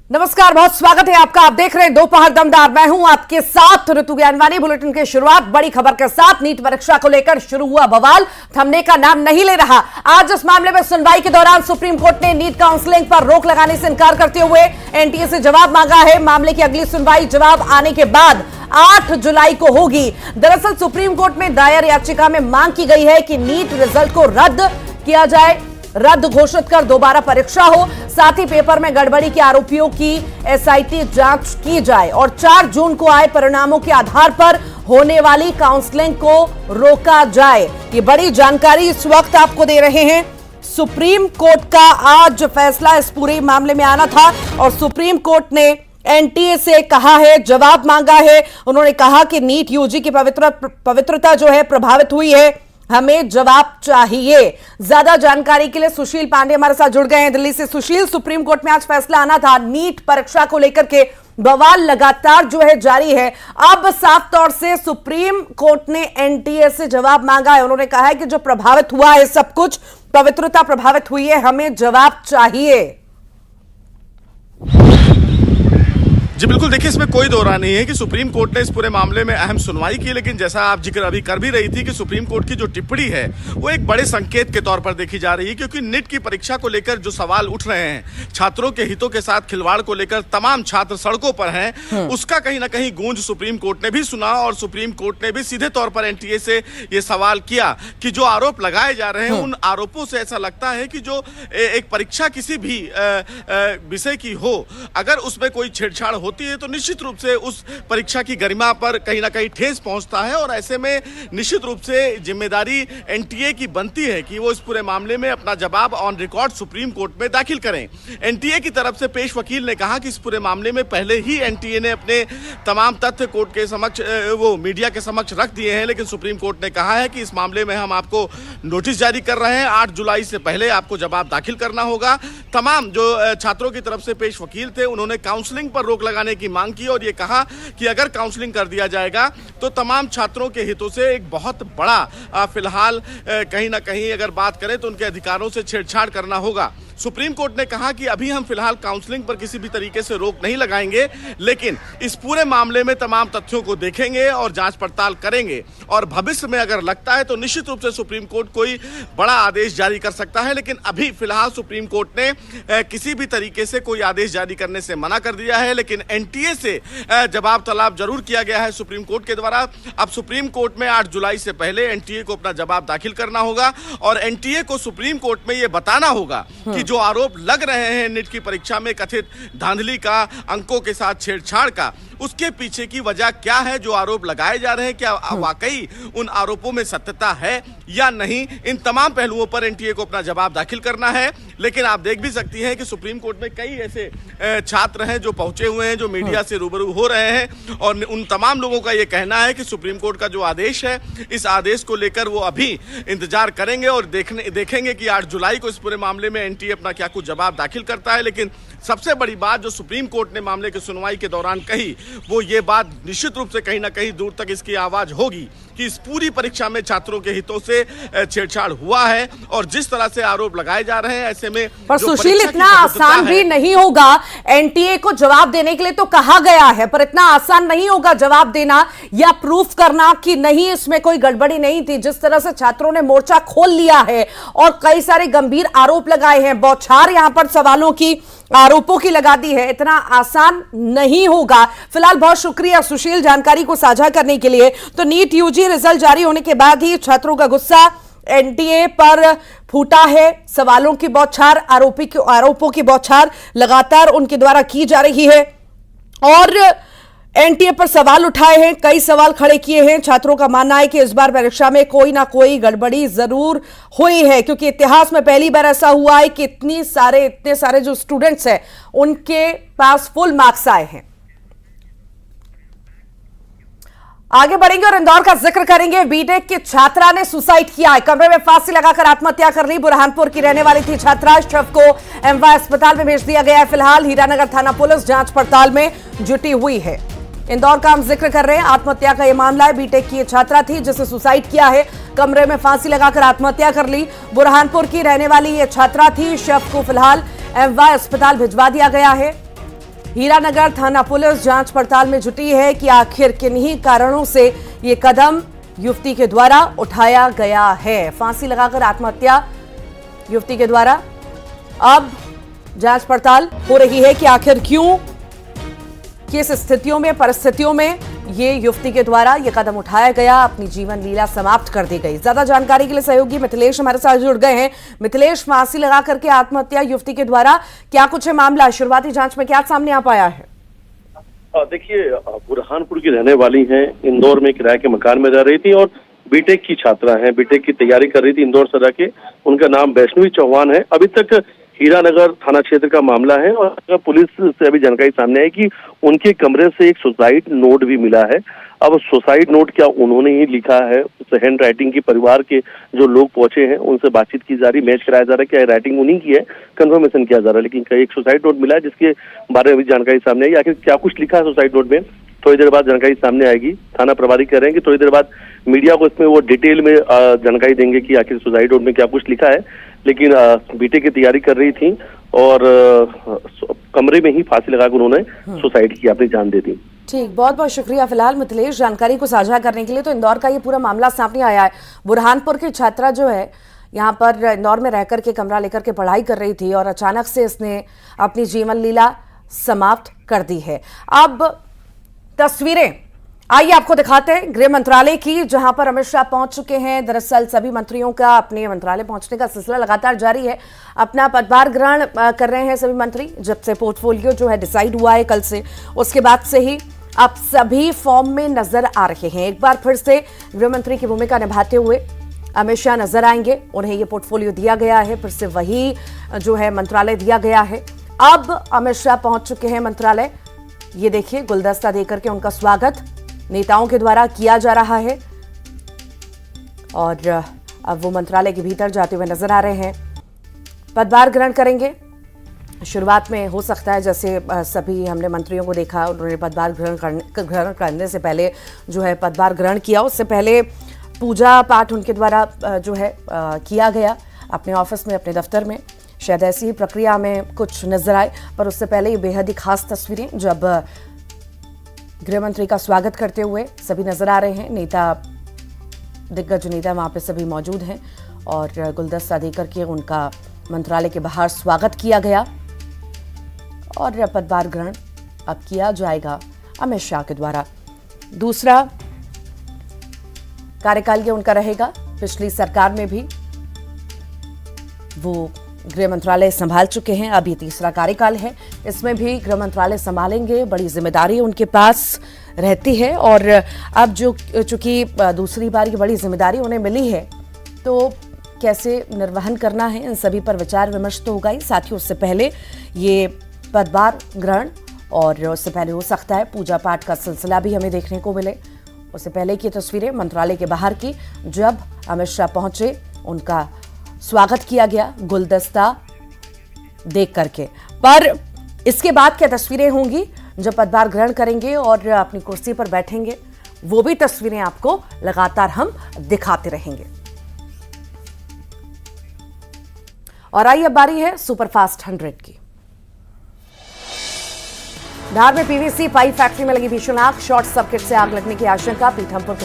नमस्कार, बहुत स्वागत है आपका। आप देख रहे हैं दोपहर दमदार। मैं हूं आपके साथ ऋतु ज्ञानवानी। बुलेटिन की शुरुआत बड़ी खबर के साथ। नीट परीक्षा को लेकर शुरू हुआ बवाल थमने का नाम नहीं ले रहा। आज इस मामले में सुनवाई के दौरान सुप्रीम कोर्ट ने नीट काउंसलिंग पर रोक लगाने से इनकार करते हुए एनटीए से जवाब मांगा है। मामले की अगली सुनवाई जवाब आने के बाद 8 जुलाई को होगी। दरअसल सुप्रीम कोर्ट में दायर याचिका में मांग की गई है कि नीट रिजल्ट को रद्द किया जाए, रद्द घोषित कर दोबारा परीक्षा हो, साथ ही पेपर में गड़बड़ी के आरोपियों की एसआईटी जांच की जाए और 4 जून को आए परिणामों के आधार पर होने वाली काउंसलिंग को रोका जाए। ये बड़ी जानकारी इस वक्त आपको दे रहे हैं। सुप्रीम कोर्ट का आज फैसला इस पूरे मामले में आना था और सुप्रीम कोर्ट ने एनटीए से कहा है, जवाब मांगा है। उन्होंने कहा कि नीट यूजी की पवित्रता जो है प्रभावित हुई है, हमें जवाब चाहिए। ज्यादा जानकारी के लिए सुशील पांडे हमारे साथ जुड़ गए हैं दिल्ली से। सुशील, सुप्रीम कोर्ट में आज फैसला आना था। नीट परीक्षा को लेकर के बवाल लगातार जो है जारी है। अब साफ तौर से सुप्रीम कोर्ट ने एनटीए से जवाब मांगा है। उन्होंने कहा है कि जो प्रभावित हुआ है, सब कुछ पवित्रता प्रभावित हुई है, हमें जवाब चाहिए। जी बिल्कुल, देखिए इसमें कोई दो राय नहीं है कि सुप्रीम कोर्ट ने इस पूरे मामले में अहम सुनवाई की, लेकिन जैसा आप जिक्र अभी कर भी रही थी कि सुप्रीम कोर्ट की जो टिप्पणी है वो एक बड़े संकेत के तौर पर देखी जा रही है, क्योंकि नीट की परीक्षा को लेकर जो सवाल उठ रहे हैं, छात्रों के हितों के साथ खिलवाड़ को लेकर तमाम छात्र सड़कों पर हैं, उसका कहीं ना कहीं गूंज सुप्रीम कोर्ट ने भी सुना और सुप्रीम कोर्ट ने भी सीधे तौर पर एनटीए से ये सवाल किया कि जो आरोप लगाए जा रहे हैं उन आरोपों से ऐसा लगता है कि जो एक परीक्षा किसी भी विषय की हो, अगर उसमें कोई छेड़छाड़ होती है तो निश्चित रूप से उस परीक्षा की गरिमा पर कहीं ना कहीं ठेस पहुंचता है और ऐसे में निश्चित रूप से जिम्मेदारी एनटीए की बनती है कि वो इस पूरे मामले में अपना जवाब ऑन रिकॉर्ड सुप्रीम कोर्ट में दाखिल करें। एनटीए की तरफ से पेश वकील ने कहा कि इस पूरे मामले में पहले ही एनटीए ने अपने तमाम तथ्य कोर्ट के समक्ष वो मीडिया के समक्ष रख दिए हैं, लेकिन सुप्रीम कोर्ट ने कहा है कि इस मामले में हम आपको नोटिस जारी कर रहे हैं। 8 जुलाई से पहले आपको जवाब दाखिल करना होगा। तमाम जो छात्रों की तरफ से पेश वकील थे उन्होंने काउंसलिंग पर रोक लगाने की मांग की और ये कहा कि अगर काउंसलिंग कर दिया जाएगा तो तमाम छात्रों के हितों से एक बहुत बड़ा फिलहाल कहीं ना कहीं अगर बात करें तो उनके अधिकारों से छेड़छाड़ करना होगा। सुप्रीम कोर्ट ने कहा कि अभी हम फिलहाल काउंसलिंग पर किसी भी तरीके से रोक नहीं लगाएंगे, लेकिन इस पूरे मामले में तमाम तथ्यों को देखेंगे और जांच पड़ताल करेंगे और भविष्य में अगर लगता है तो निश्चित रूप से सुप्रीम कोर्ट कोई बड़ा आदेश जारी कर सकता है। लेकिन अभी फिलहाल सुप्रीम कोर्ट ने किसी भी तरीके से कोई आदेश जारी करने से मना कर दिया है, लेकिन एनटीए से जवाब तलब जरूर किया गया है सुप्रीम कोर्ट के द्वारा। अब सुप्रीम कोर्ट में 8 जुलाई से पहले एनटीए को अपना जवाब दाखिल करना होगा और एनटीए को सुप्रीम कोर्ट में यह बताना होगा कि जो आरोप लग रहे हैं नीट की परीक्षा में कथित धांधली का, अंकों के साथ छेड़छाड़ का, उसके पीछे की वजह क्या है। जो आरोप लगाए जा रहे हैं क्या वाकई उन आरोपों में सत्यता है या नहीं, इन तमाम पहलुओं पर एनटीए को अपना जवाब दाखिल करना है। लेकिन आप देख भी सकती हैं कि सुप्रीम कोर्ट में कई ऐसे छात्र हैं जो पहुंचे हुए हैं, जो मीडिया से रूबरू हो रहे हैं और उन तमाम लोगों का यह कहना है कि सुप्रीम कोर्ट का जो आदेश है, इस आदेश को लेकर वो अभी इंतजार करेंगे और देखेंगे कि 8 जुलाई को इस पूरे मामले में एनटीए अपना क्या कुछ जवाब दाखिल करता है। लेकिन सबसे बड़ी बात जो सुप्रीम कोर्ट ने मामले की सुनवाई के दौरान कही, वो ये बात निश्चित रूप से कहीं ना कहीं दूर तक इसकी आवाज होगी कि इस पूरी परीक्षा में छात्रों के हितों से छेड़छाड़ हुआ है और जिस तरह से आरोप लगाए जा रहे हैं, ऐसे में पर सुशील इतना आसान भी नहीं होगा। एनटीए को जवाब देने के लिए तो कहा गया है, पर इतना आसान नहीं होगा जवाब देना या प्रूफ करना कि नहीं इसमें कोई गड़बड़ी नहीं थी। जिस तरह से छात्रों ने मोर्चा खोल लिया है और कई सारे गंभीर आरोप लगाए हैं, बौछार यहां पर सवालों की, आरोपों की लगा दी है, इतना आसान नहीं होगा। फिलहाल बहुत शुक्रिया सुशील जानकारी को साझा करने के लिए। तो नीट यूजी रिजल्ट जारी होने के बाद ही छात्रों का गुस्सा एनटीए पर फूटा है। सवालों की बौछार, आरोपों की बौछार लगातार उनके द्वारा की जा रही है और एनटीए पर सवाल उठाए हैं, कई सवाल खड़े किए हैं। छात्रों का मानना है कि इस बार परीक्षा में कोई ना कोई गड़बड़ी जरूर हुई है, क्योंकि इतिहास में पहली बार ऐसा हुआ है कि इतने सारे जो स्टूडेंट्स हैं उनके पास फुल मार्क्स आए हैं। आगे बढ़ेंगे और इंदौर का जिक्र करेंगे। बीटेक की छात्रा ने सुसाइड किया है, कमरे में फांसी लगाकर आत्महत्या कर ली। बुरहानपुर की रहने वाली थी छात्रा। शव को एमवाय अस्पताल में भेज दिया गया है। फिलहाल हीरानगर थाना पुलिस जांच पड़ताल में जुटी हुई है। इंदौर का हम जिक्र कर रहे हैं, आत्महत्या का यह मामला है। बीटेक की छात्रा थी जिसे सुसाइड किया है, कमरे में फांसी लगाकर आत्महत्या कर ली। बुरहानपुर की रहने वाली यह छात्रा थी। शव को फिलहाल एमवाय अस्पताल भिजवा दिया गया है। हीरानगर थाना पुलिस जांच पड़ताल में जुटी है कि आखिर किन्हीं कारणों से ये कदम युवती के द्वारा उठाया गया है। फांसी लगाकर आत्महत्या युवती के द्वारा। अब जांच पड़ताल हो रही है कि आखिर क्यों, किस स्थितियों में, परिस्थितियों में ये युवती के द्वारा ये कदम उठाया गया, अपनी जीवन लीला समाप्त कर दी गई। ज्यादा जानकारी के लिए सहयोगी मिथिलेश हमारे साथ जुड़ गए हैं। मिथिलेश, फांसी लगा करके आत्महत्या युवती के द्वारा, क्या कुछ है मामला? शुरुआती जांच में क्या सामने आ पाया है? देखिए, बुरहानपुर की रहने वाली हैं, इंदौर में किराए के मकान में रह रही थी और बीटेक की छात्रा हैं, बीटेक की तैयारी कर रही थी इंदौर से रह के। उनका नाम वैष्णवी चौहान है। अभी तक हीरानगर थाना क्षेत्र का मामला है और पुलिस से अभी जानकारी सामने आई कि उनके कमरे से एक सुसाइड नोट भी मिला है। अब सुसाइड नोट क्या उन्होंने ही लिखा है, उस हैंड राइटिंग की परिवार के जो लोग पहुंचे हैं उनसे बातचीत की जा रही, मैच कराया जा रहा है, क्या राइटिंग उन्हीं की है, कंफर्मेशन किया जा रहा है। लेकिन एक सुसाइड नोट मिला है जिसके बारे में अभी जानकारी सामने आई। आखिर क्या कुछ लिखा है सुसाइड नोट में, थोड़ी देर बाद जानकारी सामने आएगी। थाना प्रभारी कह रहे हैं कि थोड़ी देर बाद मीडिया को इसमें वो डिटेल में जानकारी देंगे कि आखिर सुसाइड नोट में क्या कुछ लिखा है। लेकिन बीटेक की तैयारी कर रही थी और कमरे में ही फांसी लगाकर उन्होंने सुसाइड की, अपनी जान दे दी। ठीक, बहुत बहुत शुक्रिया फिलहाल मिथिलेश जानकारी को साझा करने के लिए। तो इंदौर का ये पूरा मामला सामने आया है। बुरहानपुर की छात्रा जो है यहाँ पर इंदौर में रहकर के कमरा लेकर के पढ़ाई कर रही थी और अचानक से इसने अपनी जीवन लीला समाप्त कर दी है। अब तस्वीरें आइए आपको दिखाते हैं गृह मंत्रालय की, जहां पर अमित शाह पहुंच चुके हैं। दरअसल सभी मंत्रियों का अपने मंत्रालय पहुंचने का सिलसिला लगातार जारी है। अपना पदभार ग्रहण कर रहे हैं सभी मंत्री। जब से पोर्टफोलियो जो है डिसाइड हुआ है कल से, उसके बाद से ही अब सभी फॉर्म में नजर आ रहे हैं। एक बार फिर से गृह मंत्री की भूमिका निभाते हुए अमित शाह नजर आएंगे। उन्हें ये पोर्टफोलियो दिया गया है, फिर से वही जो है मंत्रालय दिया गया है। अब अमित शाह पहुंच चुके हैं मंत्रालय। ये देखिए, गुलदस्ता देकर के उनका स्वागत नेताओं के द्वारा किया जा रहा है और अब वो मंत्रालय के भीतर जाते हुए नजर आ रहे हैं। पदभार ग्रहण करेंगे। शुरुआत में हो सकता है जैसे सभी हमने मंत्रियों को देखा, उन्होंने पदभार ग्रहण करने से पहले जो है पदभार ग्रहण किया। उससे पहले पूजा पाठ उनके द्वारा जो है किया गया अपने ऑफिस में, अपने दफ्तर में। शायद ऐसी ही प्रक्रिया में कुछ नजर आए, पर उससे पहले ये बेहद ही खास तस्वीरें जब गृह मंत्री का स्वागत करते हुए सभी नजर आ रहे हैं। नेता, दिग्गज नेता वहां पे सभी मौजूद हैं और गुलदस्ता देकर के उनका मंत्रालय के बाहर स्वागत किया गया और पदभार ग्रहण अब किया जाएगा अमित शाह के द्वारा। दूसरा कार्यकाल ये उनका रहेगा। पिछली सरकार में भी वो गृह मंत्रालय संभाल चुके हैं, अब ये तीसरा कार्यकाल है। इसमें भी गृह मंत्रालय संभालेंगे। बड़ी जिम्मेदारी उनके पास रहती है और अब जो चूंकि दूसरी बार की बड़ी जिम्मेदारी उन्हें मिली है, तो कैसे निर्वहन करना है, इन सभी पर विचार विमर्श तो होगा ही। साथ ही उससे पहले ये पदभार ग्रहण और उससे पहले हो सकता है पूजा पाठ का सिलसिला भी हमें देखने को मिले। उससे पहले की तस्वीरें मंत्रालय के बाहर की, जब अमित शाह पहुंचे, उनका स्वागत किया गया गुलदस्ता देख करके। पर इसके बाद क्या तस्वीरें होंगी जब पदभार ग्रहण करेंगे और अपनी कुर्सी पर बैठेंगे, वो भी तस्वीरें आपको लगातार हम दिखाते रहेंगे। और आइए अब बारी है सुपरफास्ट 100 की। धार में पीवीसी पाइप फैक्ट्री में लगी भीषण आग, शॉर्ट सर्किट से आग लगने की आशंका। पीथमपुर